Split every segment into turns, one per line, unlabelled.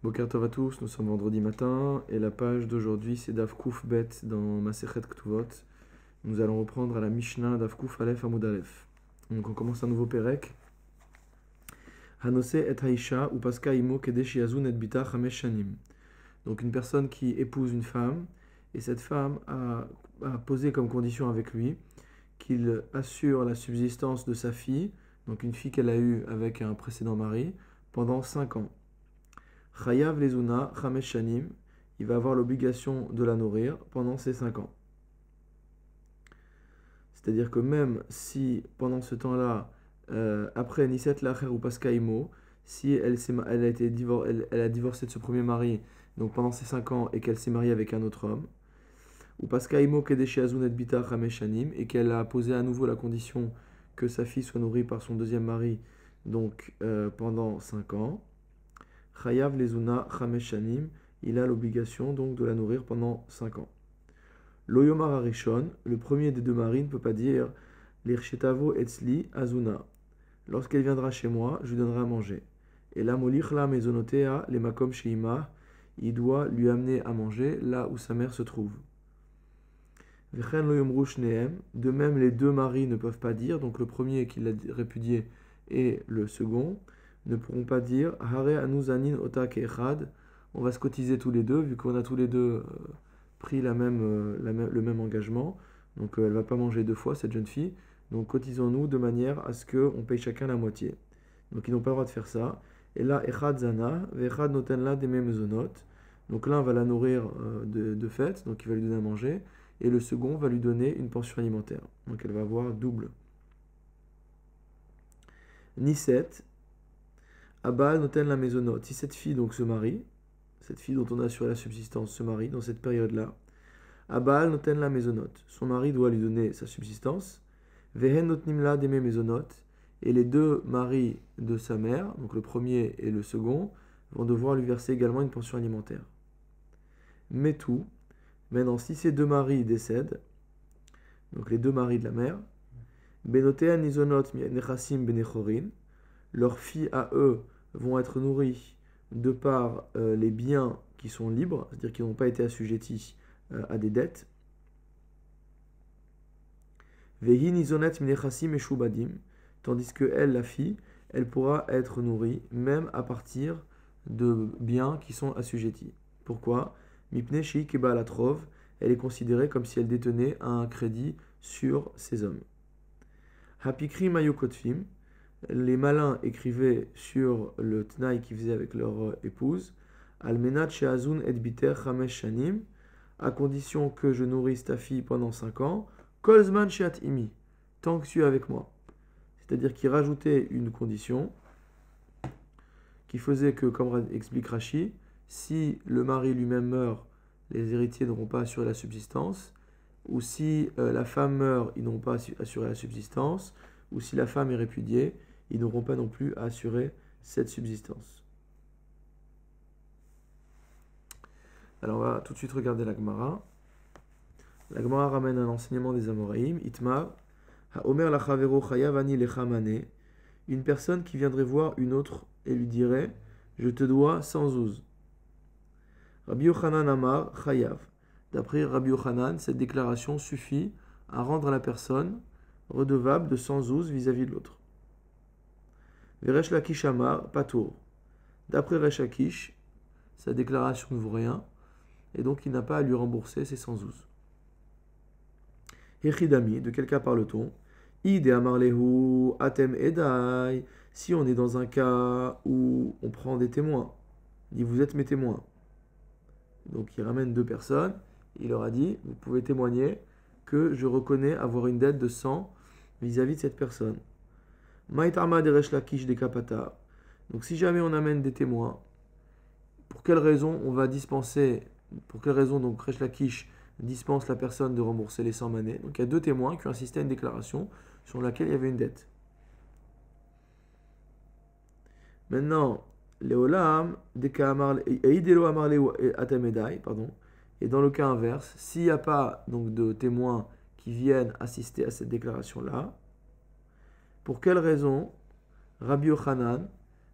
Boker Tov à tous, nous sommes vendredi matin et la page d'aujourd'hui c'est Daf Kuf Bet dans Masechet Ktuvot. Nous allons reprendre à la Mishnah Daf Kuf Aleph Amud Aleph. Donc on commence un nouveau Perek. Hanose et Haisha ou Paska Imo Kedesh Yazun et Bita Chamesh Shanim. Donc une personne qui épouse une femme et cette femme a posé comme condition avec lui qu'il assure la subsistance de sa fille, donc une fille qu'elle a eue avec un précédent mari, pendant 5 ans. Chayav lezuna chamesh shanim, il va avoir l'obligation de la nourrir pendant ces 5 ans. C'est-à-dire que même si pendant ce temps-là, après Niset Lacher ou Paskaimo, si elle a divorcé de ce premier mari, donc pendant ces 5 ans, et qu'elle s'est mariée avec un autre homme, ou Paskaimo Kedeshi Azunet Bita Chamesh Shanim, et qu'elle a posé à nouveau la condition que sa fille soit nourrie par son deuxième mari, donc pendant 5 ans, Chayav lezuna chamesh shanim, il a l'obligation donc de la nourrir pendant 5 ans. L'Oyomar Arishon, le premier des deux maris, ne peut pas dire l'Irchetavo etzli azuna. Lorsqu'elle viendra chez moi, je lui donnerai à manger. Et la molichla mezonotea les makom sheima, il doit lui amener à manger là où sa mère se trouve. Vechen loyomru shneem, de même les deux maris ne peuvent pas dire, donc le premier qui l'a répudié et le second, ne pourront pas dire Hare anuzanin otak echad, on va se cotiser tous les deux, vu qu'on a tous les deux pris le même engagement. Donc elle ne va pas manger 2 fois, cette jeune fille. Donc cotisons-nous de manière à ce qu'on paye chacun la moitié. Donc ils n'ont pas le droit de faire ça. Et là, echad zana, vechad notenla deme mezonot. Donc l'un va la nourrir de fait, donc il va lui donner à manger. Et le second va lui donner une pension alimentaire. Donc elle va avoir double. Niset. Abal noten la maisonnote. Si cette fille donc se marie, cette fille dont on a assuré la subsistance se marie dans cette période-là, Abal noten la maisonnote. Son mari doit lui donner sa subsistance. Vehen notnimla deme maisonnote. Et les deux maris de sa mère, donc le premier et le second, vont devoir lui verser également une pension alimentaire. Mais tout, maintenant si ces deux maris décèdent, donc les deux maris de la mère, benotea nizonot nechasim benechorin, leurs filles à eux vont être nourries de par les biens qui sont libres, c'est-à-dire qui n'ont pas été assujettis à des dettes. Tandis que elle, la fille, elle pourra être nourrie même à partir de biens qui sont assujettis. Pourquoi ? Mipne shei keba latrov, elle est considérée comme si elle détenait un crédit sur ces hommes. Hapikri mayokotfim, les malins écrivaient sur le tnaï qu'ils faisaient avec leur épouse, Almenat sheazun et biter chamesh shanim, à condition que je nourrisse ta fille pendant 5 ans, kolzman sheat imi, tant que tu es avec moi. C'est-à-dire qu'ils rajoutaient une condition qui faisait que, comme explique Rashi, si le mari lui-même meurt, les héritiers n'auront pas assuré la subsistance, ou si la femme meurt, ils n'auront pas assuré la subsistance, ou si la femme est répudiée, ils n'auront pas non plus à assurer cette subsistance. Alors on va tout de suite regarder la Gemara. La Gemara ramène un enseignement des Amoraïm. Itmar, Haomer lachavero chayavani lechamane. Une personne qui viendrait voir une autre et lui dirait je te dois 100 zouz. Rabbi Yochanan Amar chayav. D'après Rabbi Yochanan, cette déclaration suffit à rendre la personne redevable de 100 zouz vis-à-vis de l'autre. Veresh Lakish Amar, Patour. D'après Resh Lakish, sa déclaration ne vaut rien, et donc il n'a pas à lui rembourser ses 100 zouz. Hechidami, de quel cas parle-t-on ? Ide Amarlehu, Atem Edai, si on est dans un cas où on prend des témoins, il dit vous êtes mes témoins. Donc il ramène 2 personnes, il leur a dit vous pouvez témoigner que je reconnais avoir une dette de 100 vis-à-vis de cette personne. Maïtarma de Resh Lakish de Kapata. Donc si jamais on amène des témoins, pour quelle raison on va dispenser, pour quelle raison donc Resh Lakish dispense la personne de rembourser les 100 manées. Donc il y a 2 témoins qui ont assisté à une déclaration sur laquelle il y avait une dette. Maintenant, Léolam, Eidelo Amarle Atamedai, pardon. Et dans le cas inverse, s'il n'y a pas donc de témoins qui viennent assister à cette déclaration-là, pour quelle raison Rabbi Yochanan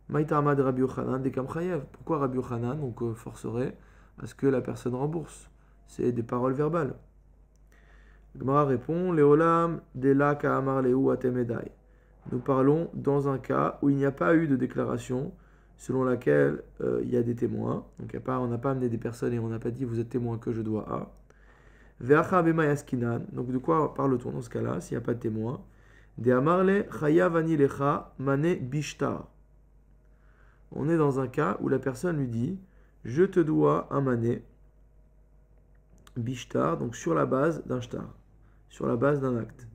Maïtarma de Rabbi Yochanan des Kamchayev. Pourquoi Rabbi Yochanan donc forcerait à ce que la personne rembourse? C'est des paroles verbales. Gemara répond Leolam de la Ka'amar Lehu Atemedai. Nous parlons dans un cas où il n'y a pas eu de déclaration selon laquelle il y a des témoins. Donc on n'a pas amené des personnes et on n'a pas dit vous êtes témoin que je dois à. Ve'acha bema yaskinan. Donc de quoi parle-t-on dans ce cas-là s'il n'y a pas de témoin? De amarle chayav ani lecha mane bishtar. On est dans un cas où la personne lui dit je te dois un mané bishtar, donc sur la base d'un shtar, sur la base d'un acte.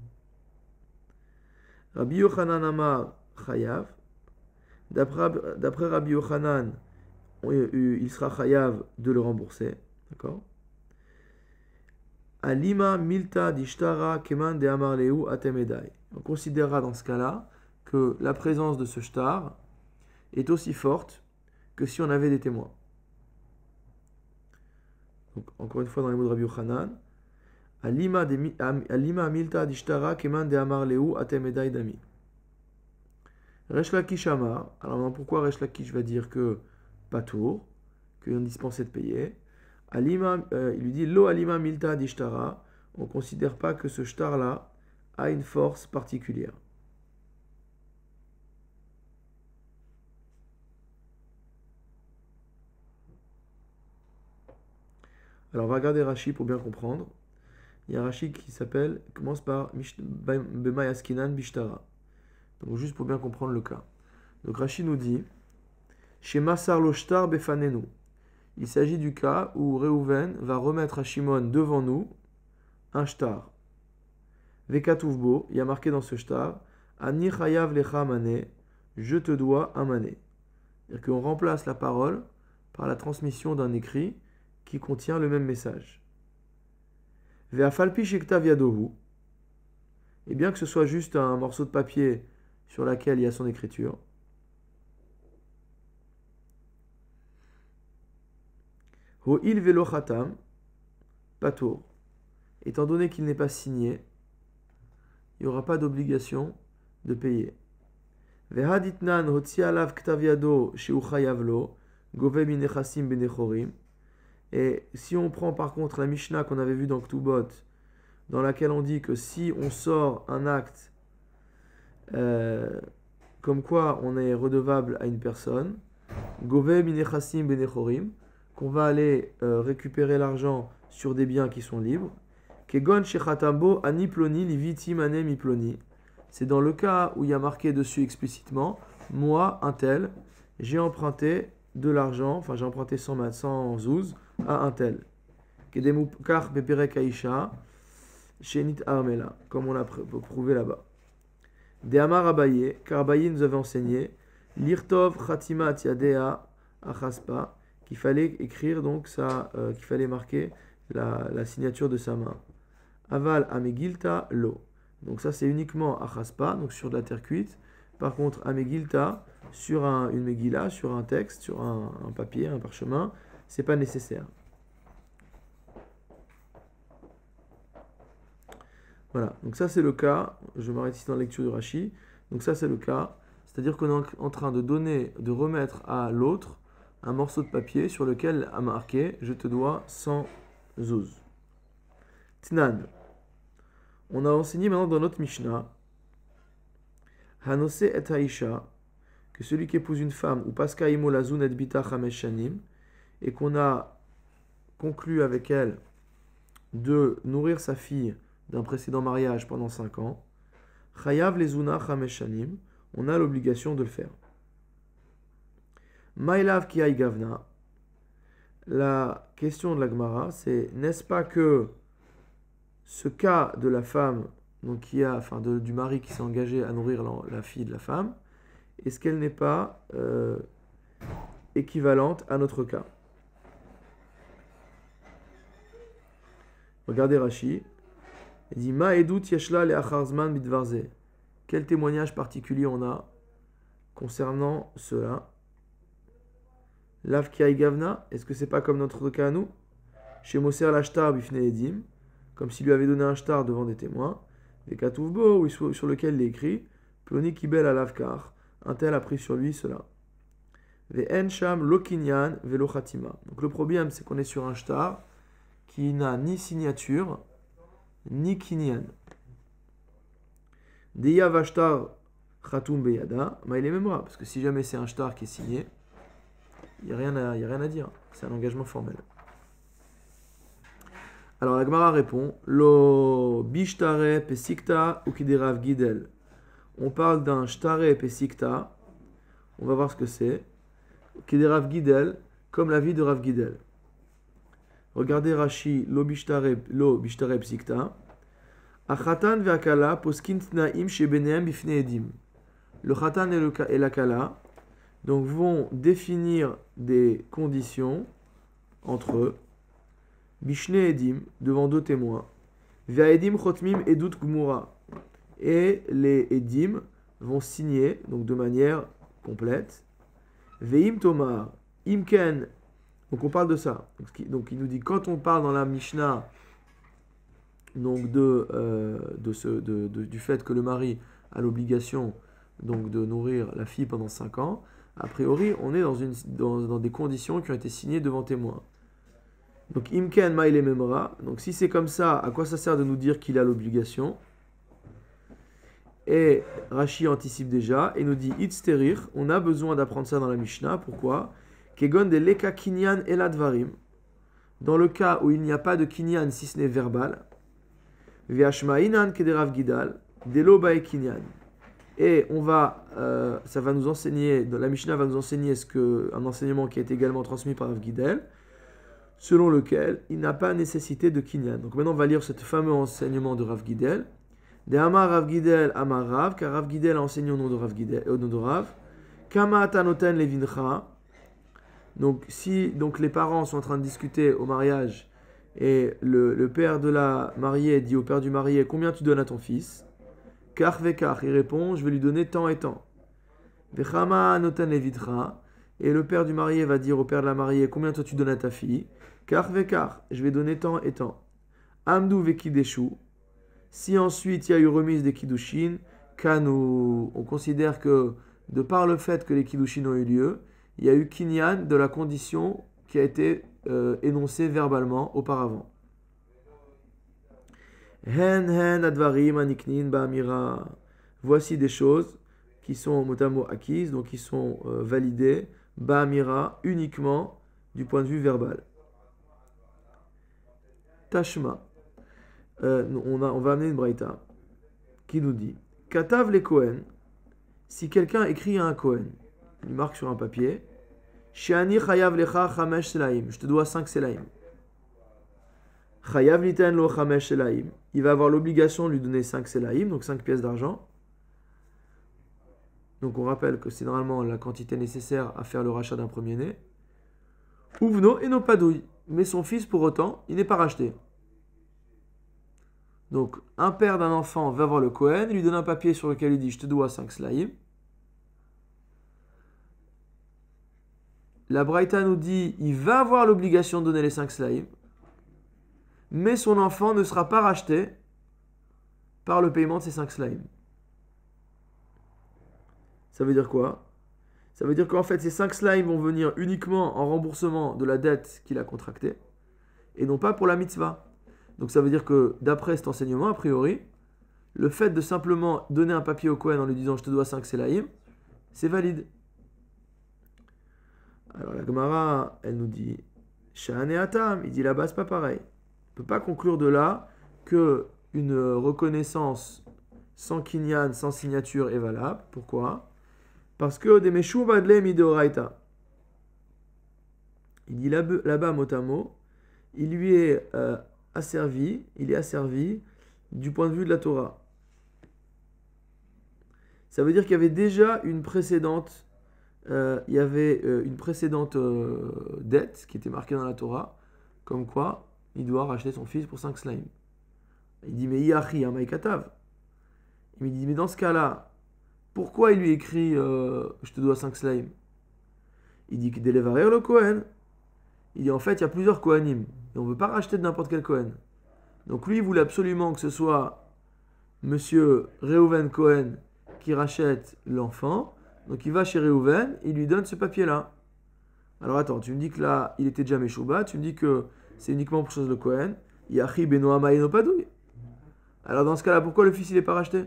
Rabbi Yochanan Amar chayav. D'après Rabbi Yochanan, il sera chayav de le rembourser. D'accord? Alima milta dishtara keman de amar lehu atemedai. On considérera dans ce cas-là que la présence de ce shtar est aussi forte que si on avait des témoins. Donc, encore une fois, dans les mots de Rabbi Yochanan, Alima milta dishtara keman de amar lehu atemedai dami. Resh Lakish Amar. Alors maintenant, pourquoi Resh Lakish va dire que patour, qu'on est dispensé de payer? Alima, il lui dit Lo alima milta dishtara. On ne considère pas que ce shtar-là a une force particulière. Alors on va regarder Rashi pour bien comprendre. Il y a un Rashi qui commence par Bema Yaskinan Bishtara. Donc juste pour bien comprendre le cas. Donc Rashi nous dit Chez Masar lo shtar befanenu. Il s'agit du cas où Reuven va remettre à Shimon devant nous un shtar. Vekatuvbo, il y a marqué dans ce shtar Ani chayav lecha mané, je te dois un mané. C'est-à-dire qu'on remplace la parole par la transmission d'un écrit qui contient le même message. Ve'afalpi shektav yadohu, et bien que ce soit juste un morceau de papier sur lequel il y a son écriture, Ho'il velo khatam, patour. Étant donné qu'il n'est pas signé, il n'y aura pas d'obligation de payer. Vehaditnan hotzi alav ktav yado sheu chayav lo, gove minechasim benechorim. Et si on prend par contre la Mishnah qu'on avait vue dans Ktubot, dans laquelle on dit que si on sort un acte comme quoi on est redevable à une personne, gove minechasim benechorim, qu'on va aller récupérer l'argent sur des biens qui sont libres. Kegon shechatambo ani ploni liviti mane mi ploni. C'est dans le cas où il y a marqué dessus explicitement, moi, un tel, j'ai emprunté de l'argent, enfin j'ai emprunté 100 zouz à un tel. Kedemukar beperek aisha, shenit armela, comme on l'a prouvé là-bas. De Amar Abaye, car Abaye nous avait enseigné, l'irtov khatimat yadea achaspa, qu'il fallait écrire donc ça, qu'il fallait marquer la signature de sa main. Aval amegilta lo. Donc ça c'est uniquement achaspa, donc sur de la terre cuite. Par contre amegilta, sur une megillah, sur un texte, sur un papier, un parchemin, c'est pas nécessaire. Voilà, donc ça c'est le cas, je m'arrête ici dans la lecture du Rashi. Donc ça c'est le cas, c'est-à-dire qu'on est en train de remettre à l'autre un morceau de papier sur lequel a marqué « Je te dois 100 zouz ». Tnan. On a enseigné maintenant dans notre Mishnah « Hanose et haisha » que celui qui épouse une femme ou paska imo lazun et bita chamesh shanim et qu'on a conclu avec elle de nourrir sa fille d'un précédent mariage pendant 5 ans, chayav lezuna chamesh shanim, on a l'obligation de le faire. Maïlav ki aï gavna. La question de la Gemara, c'est n'est-ce pas que ce cas de la femme, donc du mari qui s'est engagé à nourrir la fille de la femme, est-ce qu'elle n'est pas équivalente à notre cas? Regardez Rashi. Il dit Ma edut yeshla le acharzman bidvarze. Quel témoignage particulier on a concernant cela? Lav ki gavna, est-ce que c'est pas comme notre cas à nous? Chez Moser l'ashtar bifne edim, comme s'il lui avait donné un shtar devant des témoins, des katuvbo, sur lequel il est écrit Ploni kibel à lavkar, un tel a pris sur lui cela. Ve'en sham lo kinyan ve'lo khatima. Donc le problème, c'est qu'on est sur un shtar qui n'a ni signature, ni kinyan. Deya vashtar khatum beyada, ma il est memra. Parce que si jamais c'est un shtar qui est signé, il n'y a rien à dire. C'est un engagement formel. Alors la Gemara répond Lo bishtare pesikta ou kiderav gidel. On parle d'un shtare pesikta. On va voir ce que c'est. Kiderav gidel, comme la vie de Rav Gidel. Regardez Rashi, lo bishtare pesikta. Achatan ve'akala poskin tnaim shebenehem bifnei edim. Le chatan et la kala donc vont définir des conditions entre eux. Bishne Edim, devant deux témoins. Ve'edim chotmim edut gmura. Et les Edim vont signer, donc de manière complète. Ve'im tomar, imken. Donc on parle de ça. Donc il nous dit, quand on parle dans la Mishnah, donc du fait que le mari a l'obligation donc de nourrir la fille pendant 5 ans, a priori, on est dans des conditions qui ont été signées devant témoins. Donc, imken ma il memra. Donc, si c'est comme ça, à quoi ça sert de nous dire qu'il a l'obligation? Et Rashi anticipe déjà et nous dit itzterir. On a besoin d'apprendre ça dans la Mishnah. Pourquoi? Kegon de leka kinyan eladvarim. Dans le cas où il n'y a pas de kinyan si ce n'est verbal. Viashmainan kederav gidal. Delo bae kinyan. Et ça va nous enseigner, la Mishnah va nous enseigner un enseignement qui est également transmis par Rav Gidel, selon lequel il n'a pas nécessité de kinyan. Donc maintenant on va lire ce fameux enseignement de Rav Gidel. De Amar Rav Gidel Amar Rav, car Rav Gidel a enseigné au nom de Rav Gidel, au nom de Rav. Kama atanoten levincha. Donc si les parents sont en train de discuter au mariage et le père de la mariée dit au père du marié combien tu donnes à ton fils? Kach vekach, il répond, je vais lui donner tant et tant. Vechama noten levidra, et le père du marié va dire au père de la mariée, combien toi tu donnes à ta fille? Kach vekach, je vais donner tant et tant. Amdu vekideshu, si ensuite il y a eu remise des kiddushin, kanu, on considère que de par le fait que les kiddushin ont eu lieu, il y a eu kinyan de la condition qui a été énoncée verbalement auparavant. Hen advarim aniknin ba'amira. Voici des choses qui sont motamo acquises, donc qui sont validées ba'amira uniquement du point de vue verbal. Tashma. On va amener une braïta qui nous dit Katav les Kohen. Si quelqu'un écrit à un Kohen, il marque sur un papier Sheani chayav lecha 5 selaim. Je te dois 5 selaim. Chayav liten lo 5 selaim. Il va avoir l'obligation de lui donner 5 selaim, donc 5 pièces d'argent. Donc on rappelle que c'est normalement la quantité nécessaire à faire le rachat d'un premier-né. Ouvno et non pas douille. Mais son fils, pour autant, il n'est pas racheté. Donc un père d'un enfant va voir le Kohen, il lui donne un papier sur lequel il dit « Je te dois 5 selaim ». La Braïta nous dit il va avoir l'obligation de donner les 5 selaim, mais son enfant ne sera pas racheté par le paiement de ces 5 selaim. Ça veut dire quoi? Ça veut dire qu'en fait ces 5 selaim vont venir uniquement en remboursement de la dette qu'il a contractée et non pas pour la mitzvah. Donc ça veut dire que d'après cet enseignement, a priori, le fait de simplement donner un papier au Kohen en lui disant je te dois 5 selaim, c'est valide. Alors la Gemara, elle nous dit Sha'ane Atam, il dit là-bas c'est pas pareil. On ne peut pas conclure de là que une reconnaissance sans kinyan, sans signature est valable. Pourquoi? Parce que des Meshu Badle Mideoraita. Il dit là-bas mot à mot, il lui est asservi du point de vue de la Torah. Ça veut dire qu'il y avait déjà une précédente dette qui était marquée dans la Torah, comme quoi il doit racheter son fils pour 5 selaim. Il dit mais Yachi Amaikatav. Il me dit mais dans ce cas-là, pourquoi il lui écrit je te dois 5 selaim? Il dit que Delevarer le Kohen. Il dit en fait il y a plusieurs Kohanim et on ne veut pas racheter de n'importe quel Kohen. Donc lui il voulait absolument que ce soit Monsieur Reuven Cohen qui rachète l'enfant, Donc il va chez Réhouven, il lui donne ce papier-là. Alors attends, tu me dis que là, il était déjà Meshuba, tu me dis que c'est uniquement pour chose de Cohen. Yachi Beno Amaïno Padouille. Alors dans ce cas-là, pourquoi le fils il n'est pas racheté?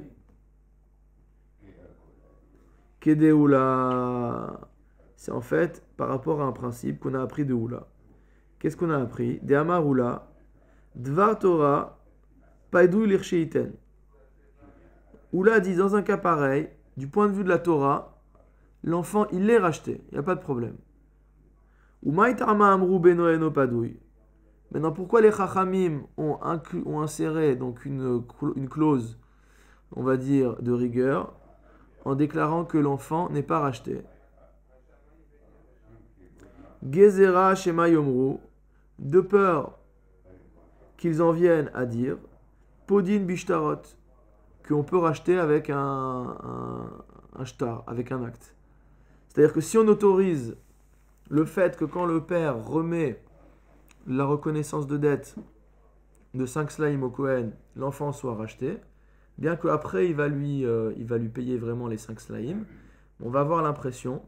Kede Oula. C'est en fait par rapport à un principe qu'on a appris de Oula. Qu'est-ce qu'on a appris? De Amar Oula, Dvar Torah, Paidouille Lircheiten. Oula dit dans un cas pareil, du point de vue de la Torah, l'enfant il est racheté, il n'y a pas de problème. Maintenant, pourquoi les Chachamim ont inséré donc une clause, on va dire, de rigueur, en déclarant que l'enfant n'est pas racheté? Gezera Shema Yomru, de peur qu'ils en viennent à dire, Podin Bishtarot, qu'on peut racheter avec un shtar, avec un acte. C'est-à-dire que si on autorise le fait que quand le père remet la reconnaissance de dette de 5 slaim au Kohen, l'enfant soit racheté, bien qu'après il va lui payer vraiment les 5 slaim, on va avoir l'impression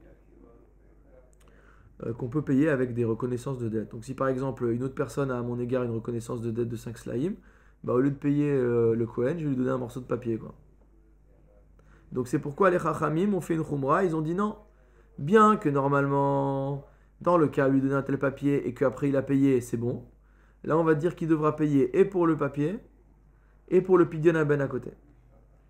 qu'on peut payer avec des reconnaissances de dette. Donc si par exemple une autre personne a à mon égard une reconnaissance de dette de 5 slaim, bah, au lieu de payer le Kohen, je vais lui donner un morceau de papier, quoi. Donc c'est pourquoi les Chachamim ont fait une Khumra, ils ont dit non. Bien que normalement, dans le cas où lui donner un tel papier et qu'après il a payé, c'est bon. Là, on va dire qu'il devra payer et pour le papier et pour le pidyon aben à côté.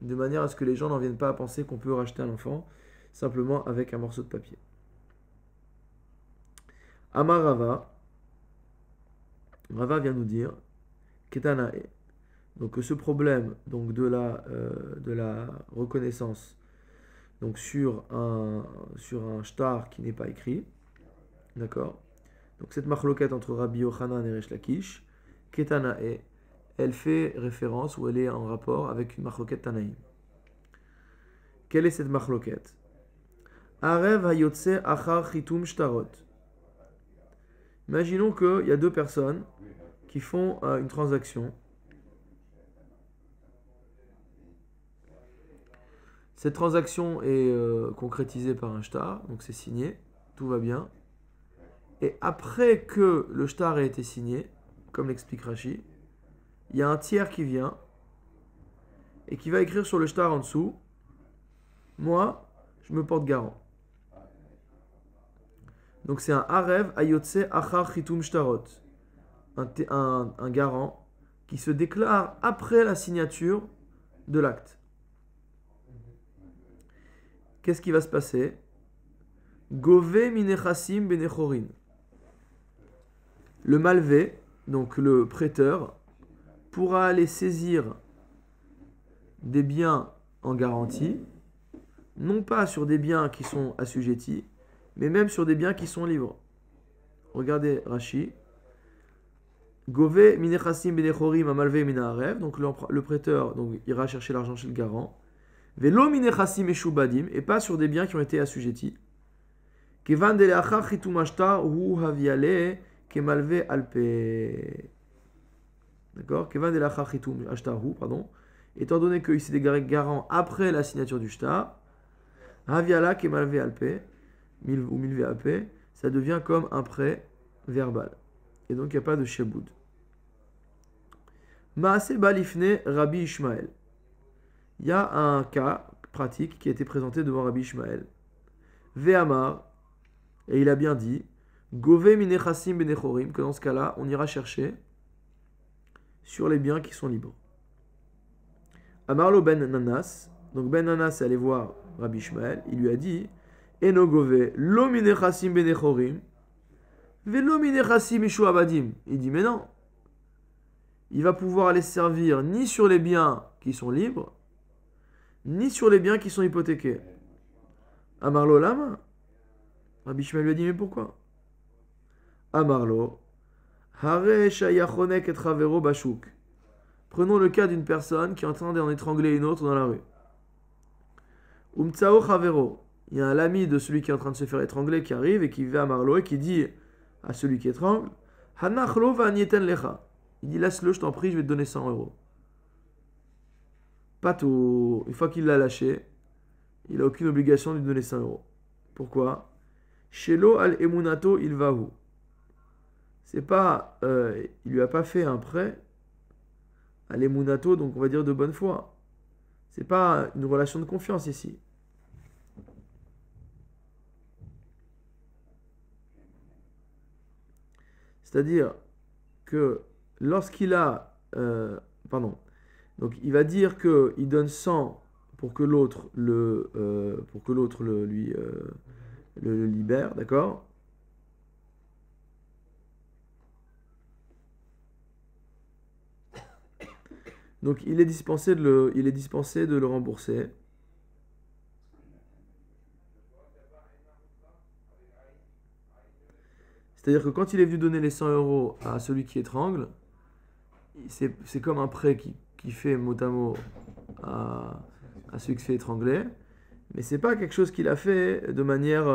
De manière à ce que les gens n'en viennent pas à penser qu'on peut racheter un enfant simplement avec un morceau de papier. Amar Rava, Rava vient nous dire Ketanae. Donc ce problème donc de la reconnaissance donc sur un shtar qui n'est pas écrit, d'accord. Donc cette marloquette entre Rabbi Yochanan et Resh Lakish, Ketanae, elle fait référence ou elle est en rapport avec une marloquette Tanaïm. Quelle est cette marloquette? Arev hayotse achar chitum shtarot. Imaginons qu'il y a deux personnes qui font une transaction. Cette transaction est concrétisée par un shtar, donc c'est signé, tout va bien. Et après que le shtar ait été signé, comme l'explique Rashi, il y a un tiers qui vient et qui va écrire sur le shtar en dessous, moi, je me porte garant. Donc c'est un Arev Ayotse Achar Chitum Shtarot, un garant qui se déclare après la signature de l'acte. Qu'est-ce qui va se passer? Gove Minechassim Benechorin. Le malvé, donc le prêteur, pourra aller saisir des biens en garantie, non pas sur des biens qui sont assujettis, mais même sur des biens qui sont libres. Regardez Rashi. Gove minechassim benechorim amalve minaharev. Donc le prêteur donc, ira chercher l'argent chez le garant. Velo minechassim eshubadim. Et pas sur des biens qui ont été assujettis. Kevan deleachar chitum ashtar hu haviale kemalve alpe. D'accord? Kevan deleachar chitum ashtar hu, pardon. Étant donné qu'il s'est déclaré garant après la signature du shtar, haviala kemalve alpe. Ou milvé AP, ça devient comme un prêt verbal. Et donc il n'y a pas de sheboud. Maase balifne Rabbi Ishmael. Il y a un cas pratique qui a été présenté devant Rabbi Ishmael. Ve'amar, et il a bien dit, Gove minechassim benechorim, que dans ce cas-là, on ira chercher sur les biens qui sont libres. Amarlo ben Nanas, donc ben Nanas est allé voir Rabbi Ishmael, il lui a dit, Enogove, lo minechassim benechorim, velo minechassim ishu abadim. Il dit, mais non, il va pouvoir aller se servir ni sur les biens qui sont libres, ni sur les biens qui sont hypothéqués. Amarlo lama. Rabbi Shmuel lui a dit, mais pourquoi? Amarlo, hare shayachonek et travero bashuk. Prenons le cas d'une personne qui est en train d'en étrangler une autre dans la rue. Umtsao chavero. Il y a un ami de celui qui est en train de se faire étrangler qui arrive et qui va à Marlo et qui dit à celui qui étrangle, Hanachlo va nieten lecha. Il dit, laisse-le, je t'en prie, je vais te donner 100 euros. Pas tout. Une fois qu'il l'a lâché, il n'a aucune obligation de lui donner 100 euros. Pourquoi? Shelo al emunato il vahu. C'est pas, il lui a pas fait un prêt à l'emunato, donc on va dire de bonne foi. C'est pas une relation de confiance ici. C'est-à-dire que lorsqu'il a, donc il va dire qu'il donne 100 pour que l'autre le libère, d'accord? Donc il est dispensé de le rembourser. C'est-à-dire que quand il est venu donner les 100 euros à celui qui étrangle, c'est comme un prêt qui fait mot à mot à celui qui se fait étrangler, mais c'est pas quelque chose qu'il a fait de manière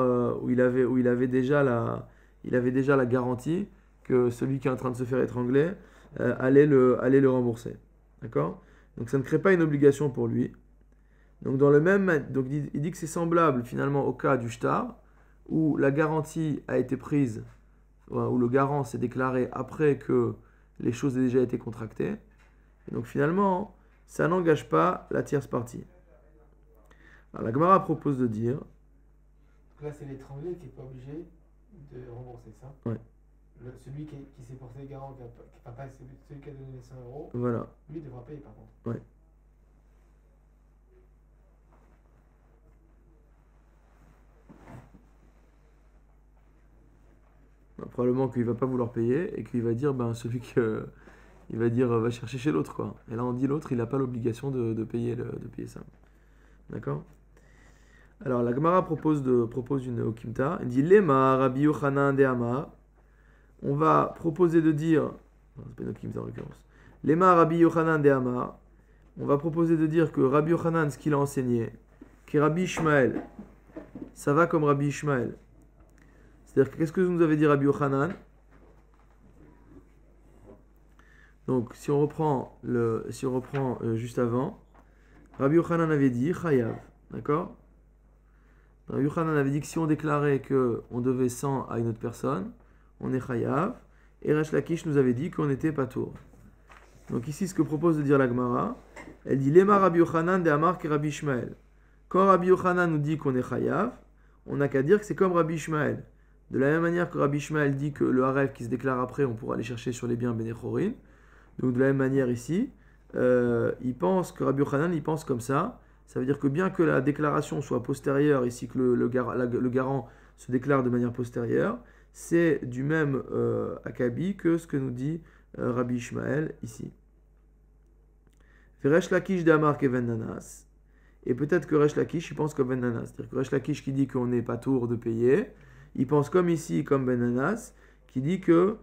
où il avait déjà la garantie que celui qui est en train de se faire étrangler allait le rembourser. D'accord? Donc ça ne crée pas une obligation pour lui. Donc donc il dit que c'est semblable finalement au cas du shtar, où la garantie a été prise, où le garant s'est déclaré après que les choses aient déjà été contractées. Et donc finalement, ça n'engage pas la tierce partie. Alors la Gemara propose de dire...
Donc là, c'est l'étranger qui n'est pas obligé de rembourser ça.
Ouais.
Celui qui s'est porté garant, celui qui a donné les 100 euros,
Voilà.
lui devra payer par contre.
Ouais. Probablement qu'il va pas vouloir payer et qu'il va dire il va dire va chercher chez l'autre quoi. Et là on dit l'autre il n'a pas l'obligation de payer ça. D'accord? Alors la Gemara propose une okimta. Il dit Lema Rabbi Yochanan de Amar. On va proposer de dire, non, c'est pas une okimta en l'occurrence. Lema Rabbi Yochanan de Amar. On va proposer de dire que Rabbi Yochanan, ce qu'il a enseigné, que Rabbi Ishmael, ça va comme Rabbi Ishmael. C'est-à-dire que qu'est-ce que nous avait dit Rabbi Yochanan? Donc si on reprend juste avant, Rabbi Yochanan avait dit Chayav, d'accord? Rabbi Yochanan avait dit que si on déclarait qu'on devait 100 à une autre personne, on est Chayav. Et Resh Lakish nous avait dit qu'on était Patour. Donc ici, ce que propose de dire la Gemara, elle dit Lema Rabbi Yochanan de Amar que Rabbi Ishmael. Quand Rabbi Yochanan nous dit qu'on est Chayav, on n'a qu'à dire que c'est comme Rabbi Ishmael. De la même manière que Rabbi Ishmael dit que le Haref qui se déclare après, on pourra aller chercher sur les biens Benechorin. Donc de la même manière ici, il pense que Rabbi Yochanan, il pense comme ça. Ça veut dire que bien que la déclaration soit postérieure, ici que le garant se déclare de manière postérieure, c'est du même acabit que ce que nous dit Rabbi Ishmael ici. Resh Lakish d'Amar Keven Nanas. Et peut-être que Resh Lakish, il pense comme Ben Nanas. C'est-à-dire que Resh Lakish qui dit qu'on n'est pas tour de payer, il pense comme ici, comme Ben Nanas, qui dit que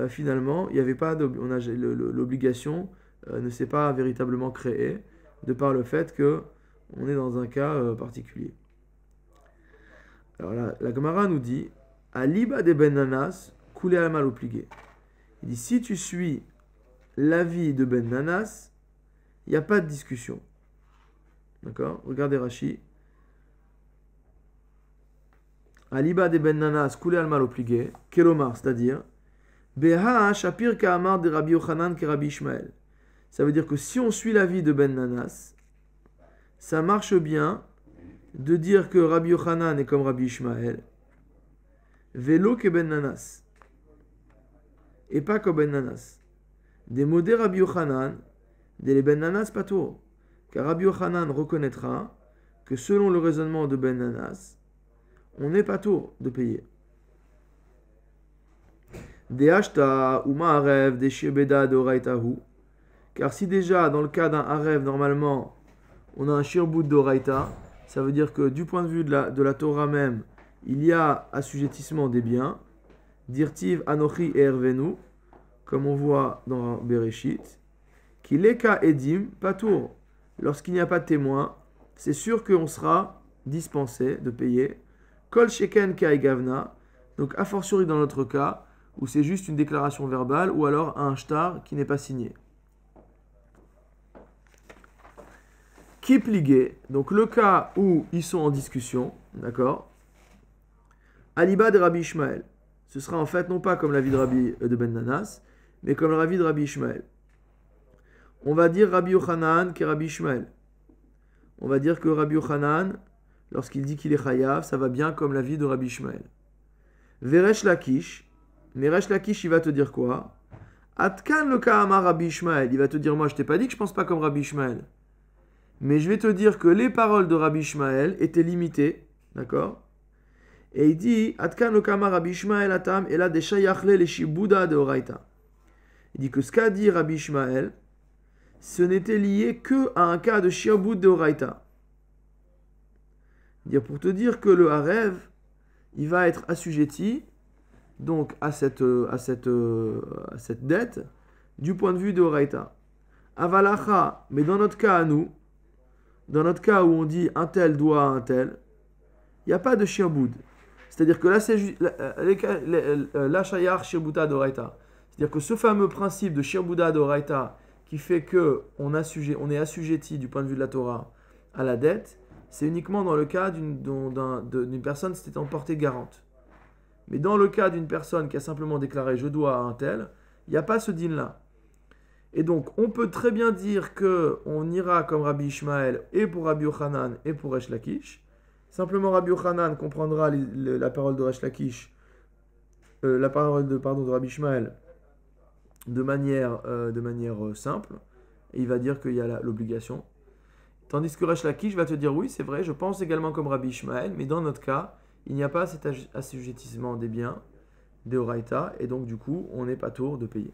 finalement, il y avait pas l'obligation ne s'est pas véritablement créée, de par le fait que on est dans un cas particulier. Alors là, la Gemara nous dit Aliba de Ben Nanas, coulé à mal obligé. Il dit si tu suis l'avis de Ben Nanas, il n'y a pas de discussion. D'accord? Regardez Rashi. Aliba de Ben Nanas, coulé al mal obligé, Kelomar, c'est-à-dire Beha Shapir Ka'amar de Rabbi Yochanan ke Rabbi Ishmael. Ça veut dire que si on suit l'avis de Ben Nanas, ça marche bien de dire que Rabbi Yochanan est comme Rabbi Ishmael, Velo que Ben Nanas, et pas comme Ben Nanas. Des modés Rabbi Yochanan, des Ben Nanas patour, car Rabbi Yochanan reconnaîtra que selon le raisonnement de Ben Nanas, on n'est pas tour de payer. Des ashta ou ma'arev des shirbeda de oraitahu. Car si déjà dans le cas d'un arev normalement on a un shirbout d'oraita, ça veut dire que du point de vue de la Torah même, il y a assujettissement des biens. Dirtiv anochi et ervenu, comme on voit dans Bereshit, qui leka edim patour. Lorsqu'il n'y a pas de témoin, c'est sûr qu'on sera dispensé de payer. Kol sheken kai gavna, donc a fortiori dans notre cas, où c'est juste une déclaration verbale, ou alors un shtar qui n'est pas signé. Kipligué, donc le cas où ils sont en discussion, d'accord? Aliba de Rabbi Ishmael. Ce sera en fait non pas comme l'avis de Rabbi de Ben Nanas, mais comme l'avis de Rabbi Ishmael. On va dire Rabbi Yochanan qui est Rabbi Ishmael. On va dire que Rabbi Yochanan, lorsqu'il dit qu'il est chayav, ça va bien comme l'avis de Rabbi Ishmael. Veresh Lakish, mais Resh Lakish, il va te dire quoi? Atkan le Kahama Rabbi Ishmael. Il va te dire, moi je t'ai pas dit que je pense pas comme Rabbi Ishmael. Mais je vais te dire que les paroles de Rabbi Ishmael étaient limitées, d'accord? Et il dit, Atkan le Kahama Rabbi Ishmael atam, et là des shayachle les shibuda de Oraita. Il dit que ce qu'a dit Rabbi Ishmael, ce n'était lié que à un cas de shiabud de Oraita. Pour te dire que le harev, il va être assujetti donc à cette dette du point de vue de Oraita. Avalacha, mais dans notre cas à nous, dans notre cas où on dit un tel doit à un tel, il n'y a pas de shiabud. C'est-à-dire que là, c'est la shayar shirbuta d'Oraita. C'est-à-dire que ce fameux principe de shirbuta d'Oraita qui fait qu'on est assujetti du point de vue de la Torah à la dette, c'est uniquement dans le cas d'une personne qui s'était emportée garante. Mais dans le cas d'une personne qui a simplement déclaré « je dois à un tel », il n'y a pas ce din-là. Et donc, on peut très bien dire qu'on ira comme Rabbi Ishmael et pour Rabbi Yochanan et pour Resh Lakish. Simplement, Rabbi Yochanan comprendra la parole de Resh Lakish, la parole de Rabbi Ishmael de manière simple. Et il va dire qu'il y a l'obligation. Tandis que Resh Lakish va te dire oui, c'est vrai, je pense également comme Rabbi Ishmael, mais dans notre cas, il n'y a pas cet assujettissement des biens, des Oraita, et donc du coup, on n'est pas tour de payer.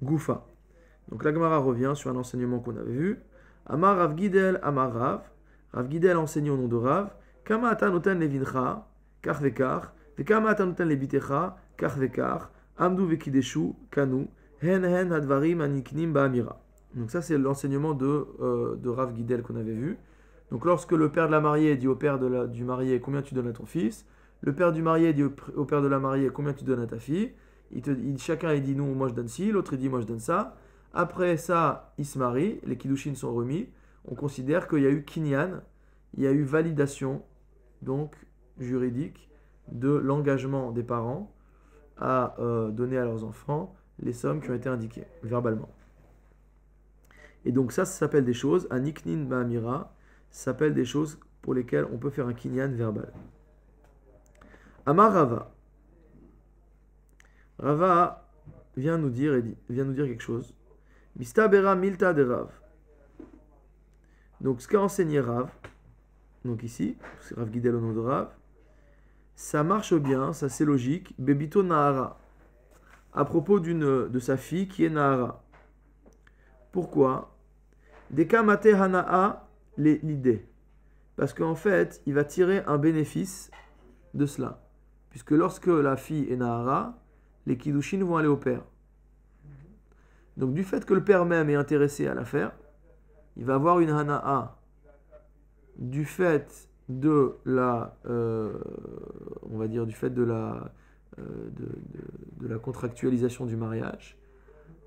Goufa. Donc la Gemara revient sur un enseignement qu'on avait vu. Amar Rav Gidel, Amar Rav. Rav Gidel enseigne au nom de Rav. Kama ata noten levincha, kach vekach, vekama ata noten lebitecha, kach vekach, amdu vekideshu, kanu, hen hadvarim aniknim ba'amira. Donc ça c'est l'enseignement de Rav Gidel qu'on avait vu. Donc lorsque le père de la mariée dit au père du marié combien tu donnes à ton fils, le père du marié dit au père de la mariée combien tu donnes à ta fille, chacun il dit non, moi je donne ci, l'autre il dit moi je donne ça. Après ça, ils se marient, les kiddushin sont remis, on considère qu'il y a eu kinyan, il y a eu validation donc juridique de l'engagement des parents à donner à leurs enfants les sommes qui ont été indiquées verbalement. Et donc ça s'appelle des choses, un niknin ba'amira, ça s'appelle des choses pour lesquelles on peut faire un kinyan verbal. Amar Rava. Rava vient nous dire quelque chose. Mistabera milta de Rav. Donc ce qu'a enseigné Rav, donc ici, c'est Rav Gidel au nom de Rav, ça marche bien, ça c'est logique. Bebito Nahara. À propos de sa fille qui est Nahara. Pourquoi? Dekamate Hana'a l'idée. Parce qu'en fait, il va tirer un bénéfice de cela. Puisque lorsque la fille est Nahara, les kiddushin vont aller au père. Donc du fait que le père même est intéressé à l'affaire, il va avoir une Hana'a du fait de la la contractualisation du mariage.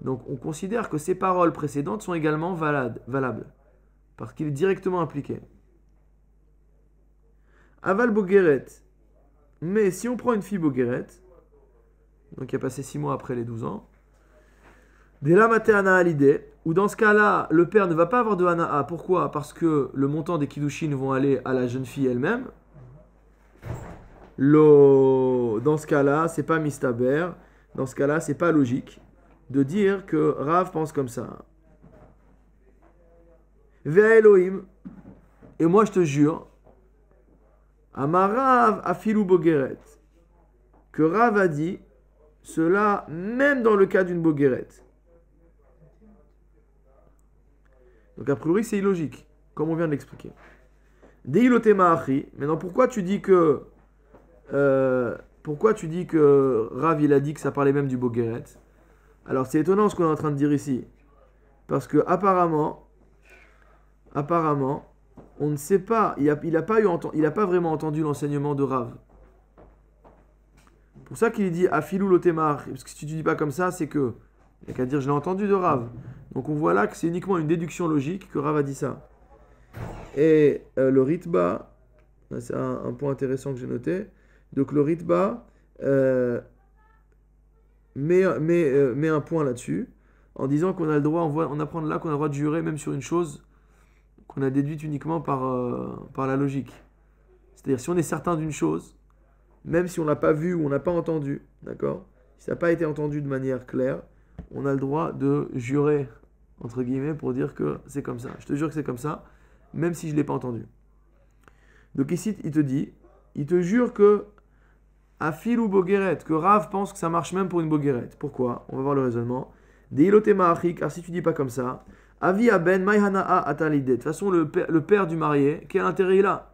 Donc on considère que ces paroles précédentes sont également valables, parce qu'il est directement impliqué. Aval Bogeret. Mais si on prend une fille Bogeret, donc qui a passé 6 mois après les 12 ans, dès la matéana à l'idée, où dans ce cas-là, le père ne va pas avoir de hana'a. Pourquoi? Parce que le montant des kiddushin vont aller à la jeune fille elle-même. Dans ce cas-là, c'est pas mistaber. Dans ce cas-là, c'est pas logique de dire que Rav pense comme ça. Ve'a Elohim, et moi je te jure, Amarav afilou bogeret, que Rav a dit cela même dans le cas d'une bogeret. Donc a priori c'est illogique, comme on vient de l'expliquer. Deilotema achi, maintenant pourquoi tu dis que Rav il a dit que ça parlait même du bogeret? Alors c'est étonnant ce qu'on est en train de dire ici, parce que apparemment, on ne sait pas, il a pas vraiment entendu l'enseignement de Rav. Pour ça qu'il dit afilou lotemar, parce que si tu dis pas comme ça, c'est que il n'y a qu'à dire je l'ai entendu de Rav. Donc on voit là que c'est uniquement une déduction logique que Rav a dit ça. Et le Ritba, c'est un point intéressant que j'ai noté. Donc le Ritba met un point là-dessus en disant qu'on a le droit, on apprend de là qu'on a le droit de jurer même sur une chose qu'on a déduite uniquement par la logique. C'est-à-dire si on est certain d'une chose, même si on ne l'a pas vu ou on n'a pas entendu, d'accord? Si ça n'a pas été entendu de manière claire, on a le droit de jurer, entre guillemets, pour dire que c'est comme ça. Je te jure que c'est comme ça, même si je ne l'ai pas entendu. Donc ici, il te jure que Afil ou Bogueret, que Rav pense que ça marche même pour une Bogueret. Pourquoi? On va voir le raisonnement. Deilotema achi, car si tu dis pas comme ça, Avi aben maihana'a atalide. De toute façon, le père du marié, quel intérêt il a?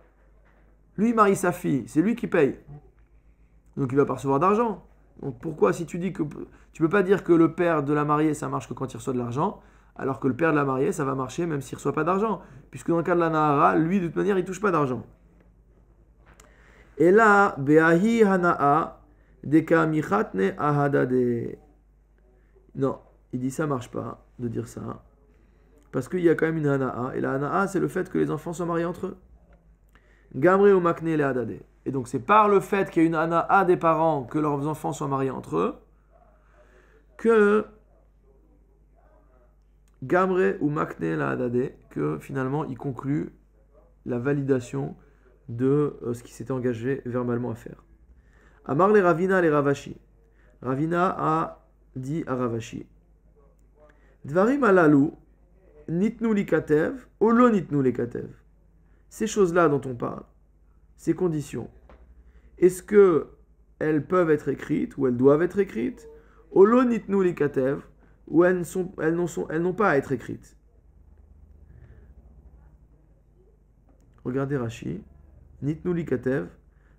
Lui, il marie sa fille, c'est lui qui paye. Donc il va pas recevoir d'argent. Donc pourquoi, si tu dis que tu peux pas dire que le père de la mariée, ça marche que quand il reçoit de l'argent, alors que le père de la mariée, ça va marcher même s'il reçoit pas d'argent. Puisque dans le cas de la Nahara, lui, de toute manière, il touche pas d'argent. Et là, Beahi Hana'a, Deka Michatne Ahadade. Non, il dit ça marche pas de dire ça. Parce qu'il y a quand même une Hana'a. Et la Hana'a, c'est le fait que les enfants soient mariés entre eux. Gamre ou Makne le Hadade. Et donc c'est par le fait qu'il y a une Hana'a des parents que leurs enfants soient mariés entre eux que Gamre ou Makne le Hadade, que finalement il conclut la validation de ce qui s'était engagé verbalement à faire. Amar les Ravina les Ravashi. Ravina a dit à Ravashi. Dvarim alalu nitnu likatev olo nitnu likatev. Ces choses-là dont on parle, ces conditions, est-ce que elles peuvent être écrites ou elles doivent être écrites? Olo nitnu likatev, ou elles n'ont pas à être écrites. Regardez Rashi. Nitnu likatev,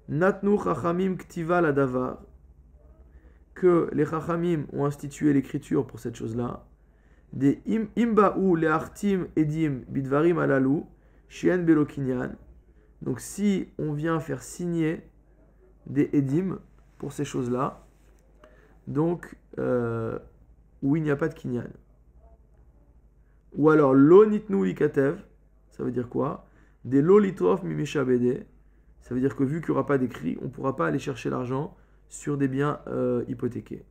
natnu chachamim ktiva la davar, que les chachamim ont institué l'écriture pour cette chose-là. Des imba'u le'artim edim bidvarim alalu, shien belo kinyan. Donc si on vient faire signer des edim pour ces choses-là, donc où il n'y a pas de kinyan. Ou alors lo nitnu likatev, ça veut dire quoi? Des lo litrof mimisha bede. Ça veut dire que vu qu'il n'y aura pas d'écrit, on ne pourra pas aller chercher l'argent sur des biens hypothéqués.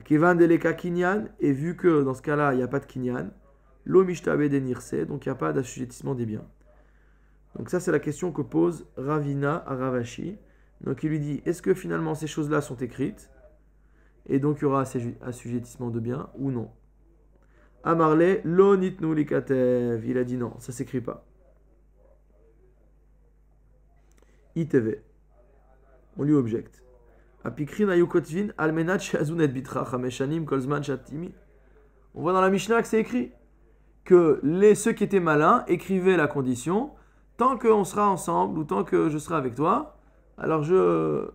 Kevan deleka kinyan, et vu que dans ce cas-là, il n'y a pas de kinyan, lo mishtabe de nirse, donc il n'y a pas d'assujettissement des biens. Donc ça, c'est la question que pose Ravina à Ravashi. Donc il lui dit, est-ce que finalement ces choses-là sont écrites? Et donc il y aura assujettissement de biens ou non? Amarle, lo nitnu likatev. Il a dit non, ça ne s'écrit pas. ITV. On lui objecte. Apikrin ayukotvin almenat shazunet bitra chameshanim kolzman shatimi. On voit dans la Mishnah que c'est écrit que ceux qui étaient malins écrivaient la condition tant qu'on sera ensemble ou tant que je serai avec toi, alors je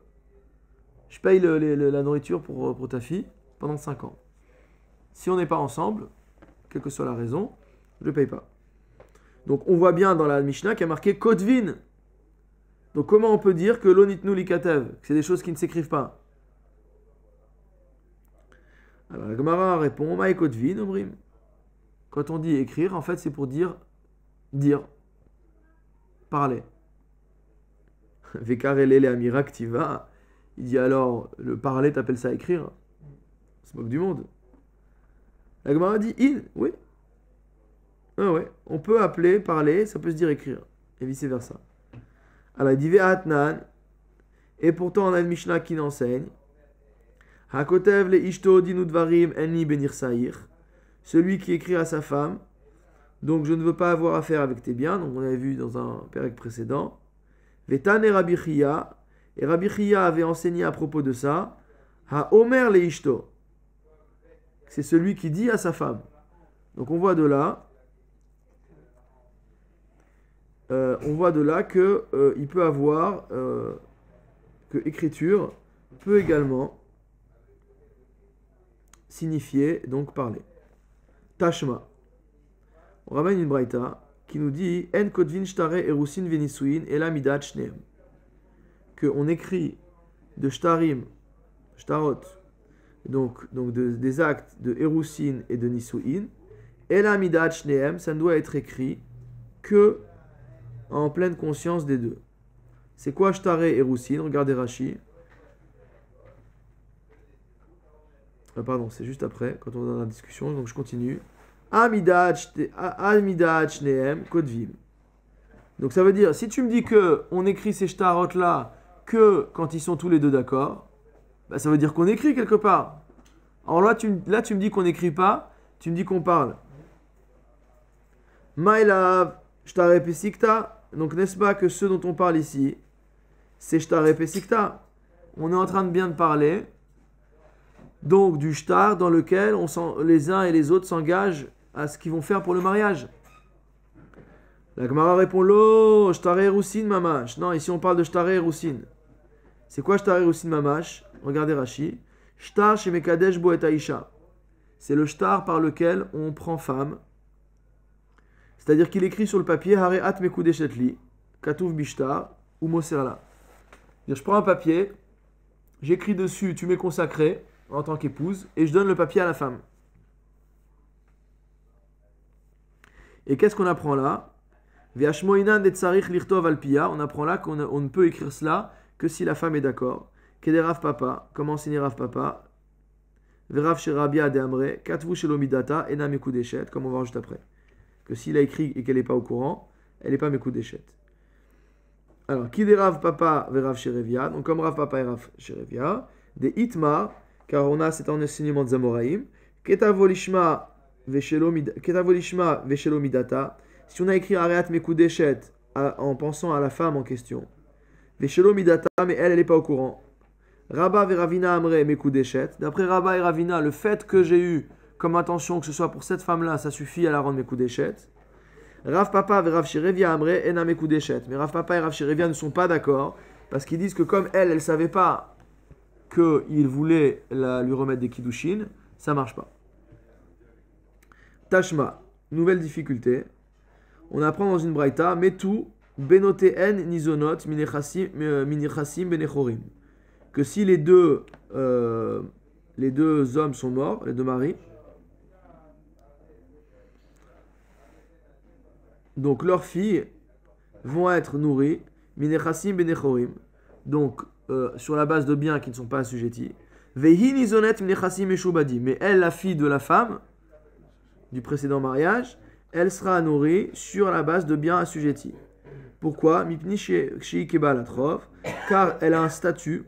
paye la nourriture pour ta fille pendant 5 ans. Si on n'est pas ensemble, quelle que soit la raison, je ne paye pas. Donc on voit bien dans la Mishnah qu'il y a marqué kotvin. Donc comment on peut dire que l'onitnu likatev, que c'est des choses qui ne s'écrivent pas? Alors la Gemara répond, maï kotvin omrim. Quand on dit écrire, en fait c'est pour dire, parler. Vekarele le amira ktiva. Il dit alors, le parler, t'appelles ça écrire? C'est moque du monde. La Gemara dit, oui. Ah ouais, on peut appeler, parler, ça peut se dire écrire. Et vice versa. Alors il dit Ve'atnan, et pourtant on a une Mishnah qui l'enseigne. Hakotev le ishto dinu dvarim enli benir saïr. Celui qui écrit à sa femme, donc je ne veux pas avoir affaire avec tes biens, donc on avait vu dans un pérec précédent. Ve'tan et Rabbi Chia, et Rabbi Chia avait enseigné à propos de ça, Ha omer le ishto. C'est celui qui dit à sa femme. Donc on voit de là que il peut avoir que écriture peut également signifier donc parler. Tashma. On ramène une braïta qui nous dit En kodvin shtare erusin venisuin ela midat shneem. Que on écrit de shtarim, shtarot, des actes de Erusin et de Nisuin. Et la Midat Shneem, ça ne doit être écrit que en pleine conscience des deux. C'est quoi Shtare Erusin? Regardez Rashi. Pardon, c'est juste après, quand on est dans la discussion, donc je continue. Amidat Shneem Kodvim. Donc ça veut dire, si tu me dis que on écrit ces shtarot là que quand ils sont tous les deux d'accord, bah ça veut dire qu'on écrit quelque part. Alors là, tu me dis qu'on n'écrit pas, tu me dis qu'on parle. Maïlav Shtare Pesikta. Donc n'est-ce pas que ce dont on parle ici, c'est Shtare Pesikta. On est en train de bien parler. Donc du shtar dans lequel les uns et les autres s'engagent à ce qu'ils vont faire pour le mariage. La Gemara répond Lo, Shtare Erusin Mamash. Non, ici on parle de Shtare Erusin. C'est quoi Shtare Erusin Mamash? Regardez Rashi. Shtar chez Mekadesh Bo et Aisha. C'est le shtar par lequel on prend femme. C'est-à-dire qu'il écrit sur le papier Hareat Mekudeshetli, Katuv Bishtar, ou Moserla. Je prends un papier, j'écris dessus tu m'es consacré en tant qu'épouse, et je donne le papier à la femme. Et qu'est-ce qu'on apprend là? On apprend là qu'on ne peut écrire cela que si la femme est d'accord. Kederav Papa, comment enseigner Rav Papa? Verav Sherabia de Amre, Katvu Shelomidata, Ena Mekudeshet, comme on va voir juste après. Que s'il a écrit et qu'elle n'est pas au courant, elle n'est pas Mekudeshet. Alors, Kiderav Papa, Verav Sherevia, donc comme Rav Papa et Rav Sherevia, des Itmar, car on a cet enseignement de Zamoraïm, Ketavolishma Veshelomidata, si on a écrit Areat Mekudeshet en pensant à la femme en question, Veshelomidata, mais elle n'est pas au courant. Rabba Veravina Amre Mekudeshet, d'après Rabba et Ravina, le fait que j'ai eu comme intention que ce soit pour cette femme-là, ça suffit à la rendre Mekudeshet. Rav Papa Verav Sherevia Amre Ena Mekudeshet, mais Rav Papa et Rav Sherevia ne sont pas d'accord, parce qu'ils disent que comme elle ne savait pas qu'il voulait lui remettre des kiddushin, ça marche pas. Tashma, nouvelle difficulté. On apprend dans une braïta, Metu benoteen nizonot minichasim benechorim. Que si les deux hommes sont morts, les deux maris, donc leurs filles vont être nourries, minechasim benechorim, donc sur la base de biens qui ne sont pas assujettis. Vehi nizonet minechasim meshubadi, mais elle, la fille de la femme du précédent mariage, elle sera nourrie sur la base de biens assujettis. Pourquoi? Mipni shei keba latrov, car elle a un statut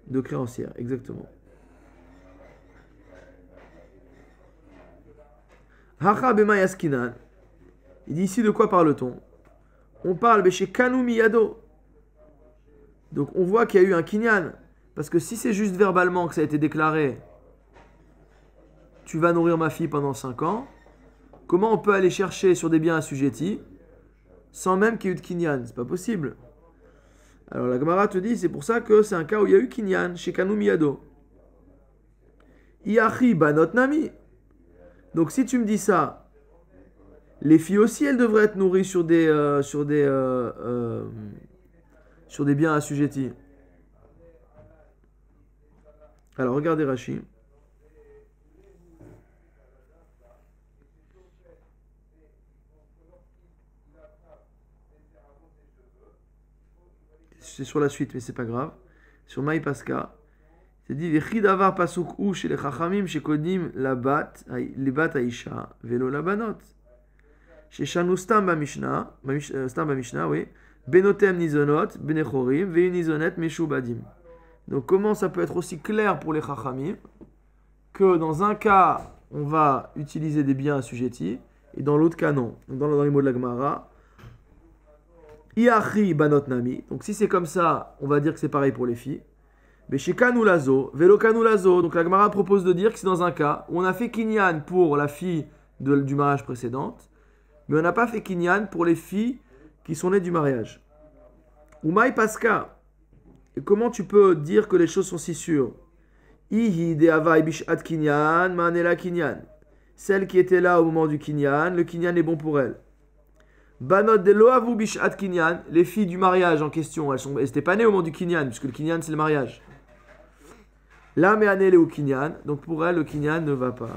de créancière, exactement. Hacha bema yaskinan. Il dit ici de quoi parle-t-on? On parle chez Kanu Miyado. Donc on voit qu'il y a eu un kinyan. Parce que si c'est juste verbalement que ça a été déclaré, tu vas nourrir ma fille pendant 5 ans, comment on peut aller chercher sur des biens assujettis sans même qu'il y ait eu de kinyan? C'est pas possible. Alors la Gemara te dit, c'est pour ça que c'est un cas où il y a eu kinyan, chez Kanu Miyado. Iachi banot nami. Donc si tu me dis ça, les filles aussi, elles devraient être nourries sur des biens assujettis. Alors regardez Rashi. C'est sur la suite, mais c'est pas grave. Sur Maï Paska, c'est dit Vechidavar pasuk ou chez les chachamim chez kodim la bat aisha velo la banot. Chez Shanu stam bamishna, oui. Benotem nizonot benechorim ve nizonet meshubadim. Donc comment ça peut être aussi clair pour les chachamim que dans un cas on va utiliser des biens assujettis et dans l'autre cas non. Donc dans les mots de la Gemara. Iachi banot nami. Donc si c'est comme ça, on va dire que c'est pareil pour les filles. Mais chez Kanulazo, Velo Kanulazo. Donc la Gemara propose de dire que c'est dans un cas où on a fait kinyan pour la fille du mariage précédente, mais on n'a pas fait kinyan pour les filles qui sont nées du mariage. Umaï Paska. Et comment tu peux dire que les choses sont si sûres? Ihi de avai bishat kinyan, manela kinyan. Celle qui était là au moment du kinyan, le kinyan est bon pour elle. Banot de loavu bishat kinyan, les filles du mariage en question, elles n'étaient pas nées au moment du kinyan, puisque le kinyan c'est le mariage. La me'anele ou kinyan. Donc pour elle, le kinyan ne va pas.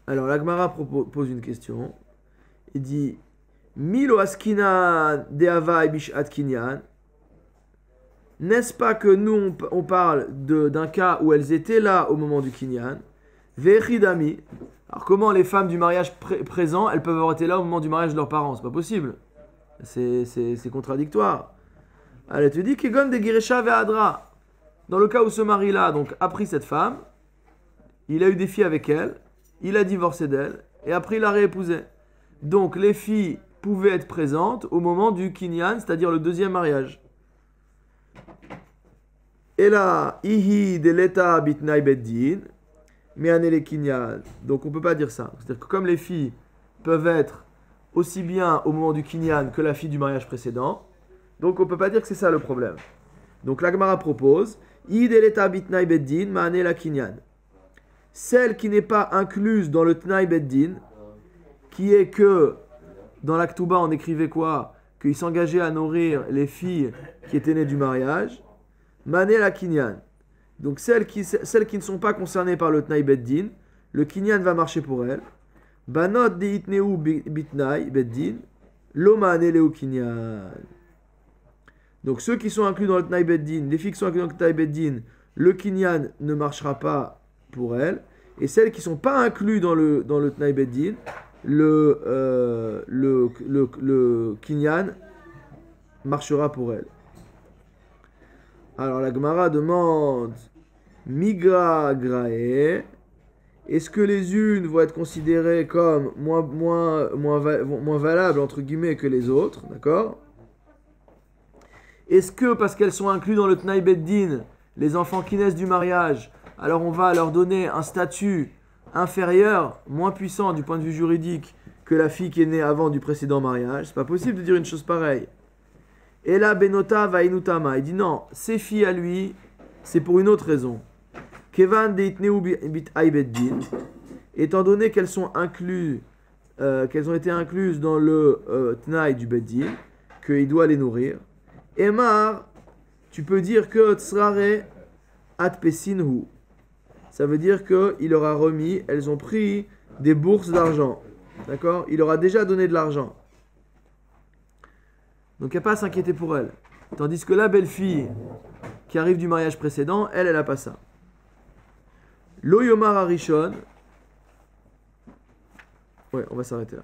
Alors la Gemara pose une question. Il dit Milo askinan de'avai bishat kinyan. N'est-ce pas que nous on parle d'un cas où elles étaient là au moment du kinyan? Ve'echidami. Alors comment les femmes du mariage présent, elles peuvent avoir été là au moment du mariage de leurs parents? C'est pas possible. C'est contradictoire. Elle te dit Kegon de Giresha ve'adra. Dans le cas où ce mari-là donc a pris cette femme, il a eu des filles avec elle, il a divorcé d'elle et après il l'a réépousée. Donc les filles pouvaient être présentes au moment du kinyan, c'est-à-dire le deuxième mariage. Et là, ihi de l'eta bitnai beddin, me'anele kinyan. Donc on peut pas dire ça. C'est-à-dire que comme les filles peuvent être aussi bien au moment du kinyan que la fille du mariage précédent, donc on peut pas dire que c'est ça le problème. Donc la Gemara propose ihi de l'eta bitnai beddin, me'anele kinyan. Celle qui n'est pas incluse dans le tnai beddin, qui est que dans l'Aktuba on écrivait quoi? Qu'il s'engageait à nourrir les filles qui étaient nées du mariage. Mané la kinyan. Donc celles qui ne sont pas concernées par le tnai beddin, le kinyan va marcher pour elles. Banot de itneu bitnai beddin, lo mané leu kinyan. Donc ceux qui sont inclus dans le tnai beddin, les filles qui sont incluses dans le tnai beddin, le kinyan ne marchera pas pour elles. Et celles qui ne sont pas incluses dans le tnai beddin, le kinyan marchera pour elles. Alors la Gemara demande Migra grae. Est-ce que les unes vont être considérées comme moins valables entre guillemets que les autres, d'accord? Est-ce que parce qu'elles sont incluses dans le Tnai Beddin, les enfants qui naissent du mariage, alors on va leur donner un statut inférieur, moins puissant du point de vue juridique que la fille qui est née avant du précédent mariage? C'est pas possible de dire une chose pareille. Et là, Benota va inutama. Il dit non, ces filles à lui, c'est pour une autre raison. Kevan de itneu bit aibeddin, étant donné qu'elles sont incluses, qu'elles ont été incluses dans le tnaï du beddin, qu'il doit les nourrir. Emar, tu peux dire que tsrare atpesinhu. Ça veut dire qu'il leur a remis, elles ont pris des bourses d'argent. D'accord? Il leur a déjà donné de l'argent. Donc il n'y a pas à s'inquiéter pour elle. Tandis que la belle-fille qui arrive du mariage précédent, elle n'a pas ça. Lo yomar arishon. Ouais, on va s'arrêter là.